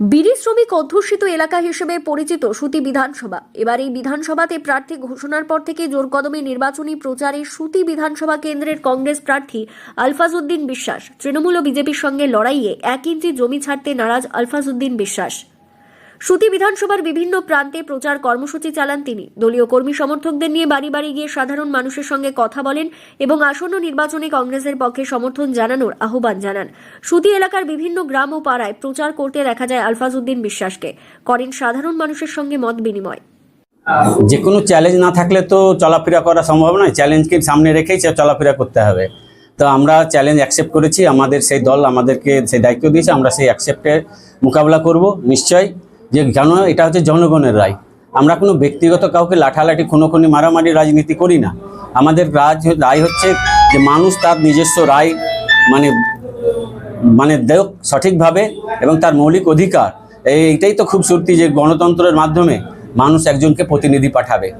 বিড়ি শ্রমিক অধ্যুষিত এলাকা হিসেবে পরিচিত সুতি বিধানসভা। এবার এই বিধানসভাতে প্রার্থী ঘোষণার পর থেকে জোর কদমে নির্বাচনী প্রচারে সুতি বিধানসভা কেন্দ্রের কংগ্রেস প্রার্থী আলফাজ উদ্দিন বিশ্বাস। তৃণমূল ও বিজেপির সঙ্গে লড়াইয়ে 1 ইঞ্চি জমি ছাড়তে নারাজ আলফাজ উদ্দিন বিশ্বাস। সুতি বিধানসভার বিভিন্ন প্রান্তে প্রচার কর্মসূচি চালান তিনি। দলীয় কর্মী সমর্থকদের নিয়ে বাড়ি বাড়ি গিয়ে সাধারণ মানুষের সঙ্গে কথা বলেন এবং আসন্ন নির্বাচনে কংগ্রেসের পক্ষে সমর্থন জানানোর আহ্বান জানান। সুতি এলাকার বিভিন্ন গ্রাম ও পাড়ায় প্রচার করতে দেখা যায় আলফাজ উদ্দিন বিশ্বাসকে। করেন সাধারণ মানুষের সঙ্গে মত বিনিময়। যে কোনো চ্যালেঞ্জ না থাকলে তো চলাফেরা করা সম্ভব নয়। চ্যালেঞ্জকে সামনে রেখেই চলাফেরা করতে হবে। তো আমরা চ্যালেঞ্জ অ্যাকসেপ্ট করেছি। আমাদের সেই দল আমাদেরকে সেই দায়িত্ব দিয়েছে, আমরা সেই অ্যাকসেপ্টের মোকাবিলা করব নিশ্চয়ই। যে কেন এটা হচ্ছে জনগণের রায়। আমরা কোনো ব্যক্তিগত কাউকে লাঠালাঠি খুনোখুনি মারামারি রাজনীতি করি না। আমাদের রায় হচ্ছে যে মানুষ তার নিজস্ব রায় মানে দেখ সঠিকভাবে এবং তার মৌলিক অধিকার। এইটাই তো খুব সত্যি যে গণতন্ত্রের মাধ্যমে মানুষ একজনকে প্রতিনিধি পাঠাবে।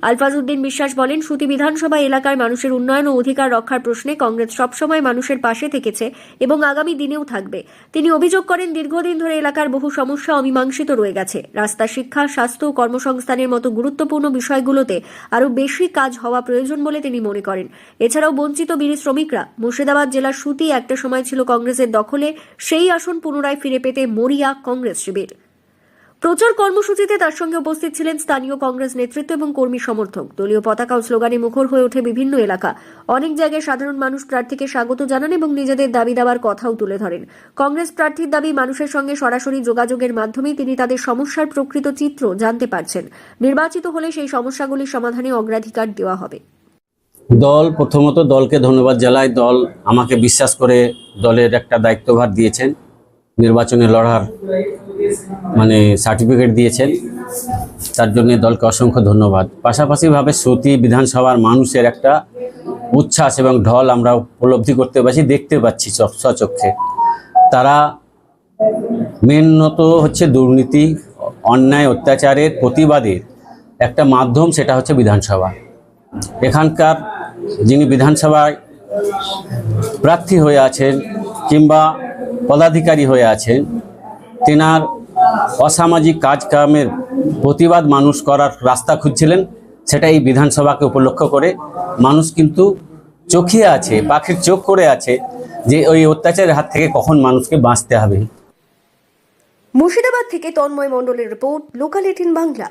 আলফাজ উদ্দিন বিশ্বাস বলেন, সুতি বিধানসভা এলাকার মানুষের উন্নয়ন ও অধিকার রক্ষার প্রশ্নে কংগ্রেস সবসময় মানুষের পাশে থেকেছে এবং আগামী দিনেও থাকবে। তিনি অভিযোগ করেন, দীর্ঘদিন ধরে এলাকার বহু সমস্যা অমীমাংসিত রয়ে গেছে। রাস্তা, শিক্ষা, স্বাস্থ্য ও কর্মসংস্থানের মতো গুরুত্বপূর্ণ বিষয়গুলোতে আরও বেশি কাজ হওয়া প্রয়োজন বলে তিনি মনে করেন। এছাড়াও বঞ্চিত বিড়ি শ্রমিকরা, মুর্শিদাবাদ জেলার সুতি একটা সময় ছিল কংগ্রেসের দখলে, সেই আসন পুনরায় ফিরে পেতে মরিয়া কংগ্রেস শিবির। প্রচার কর্মসূচিতে তার সঙ্গে উপস্থিত ছিলেন স্থানীয় কংগ্রেস নেতৃত্ব এবং কর্মী সমর্থক। দলীয় পতাকা ও স্লোগানে মুখর হয়ে ওঠে বিভিন্ন এলাকা। অনেক জায়গায় সাধারণ মানুষ প্রার্থীকে স্বাগত জানান এবং নিজেদের দাবি দাবার কথাও তুলে ধরেন। কংগ্রেস প্রার্থীর দাবি, মানুষের সঙ্গে সরাসরি যোগাযোগের মাধ্যমেই তিনি তাদের সমস্যার প্রকৃত চিত্র জানতে পারছেন। নির্বাচিত হলে সেই সমস্যাগুলির সমাধানে অগ্রাধিকার দেওয়া হবে। প্রথমত দলকে ধন্যবাদ জানাই। দল আমাকে বিশ্বাস করে দলের একটা দায়িত্বভার দিয়েছেন, নির্বাচনে লড়ার সার্টিফিকেট দিয়েছেন, তার জন্য দলকে অসংখ্য ধন্যবাদ। পাশাপাশিভাবে সুতি বিধানসভার মানুষের একটা উচ্ছ্বাস এবং ঢল আমরা উপলব্ধি করতে পারছি, দেখতে পাচ্ছি স্বচক্ষে। তারা মেনত হচ্ছে দুর্নীতি, অন্যায়, অত্যাচারের প্রতিবাদের একটা মাধ্যম, সেটা হচ্ছে বিধানসভা। এখানকার যিনি বিধানসভায় প্রার্থী হয়ে আছেন কিংবা পদাধিকারী হয়ে আছেন, তেনার অসামাজিক কাজকর্মের প্রতিবাদ মানুষ করার রাস্তা খুঁজছিলেন। সেটা এই বিধানসভাকে উপলক্ষ করে মানুষ কিন্তু চোখিয়ে আছে, পাখির চোখ করে আছে যে ওই অত্যাচারের হাত থেকে কখন মানুষকে বাঁচতে হবে। মুর্শিদাবাদ থেকে তন্ময় মণ্ডলের রিপোর্ট, লোকাল 18 বাংলা।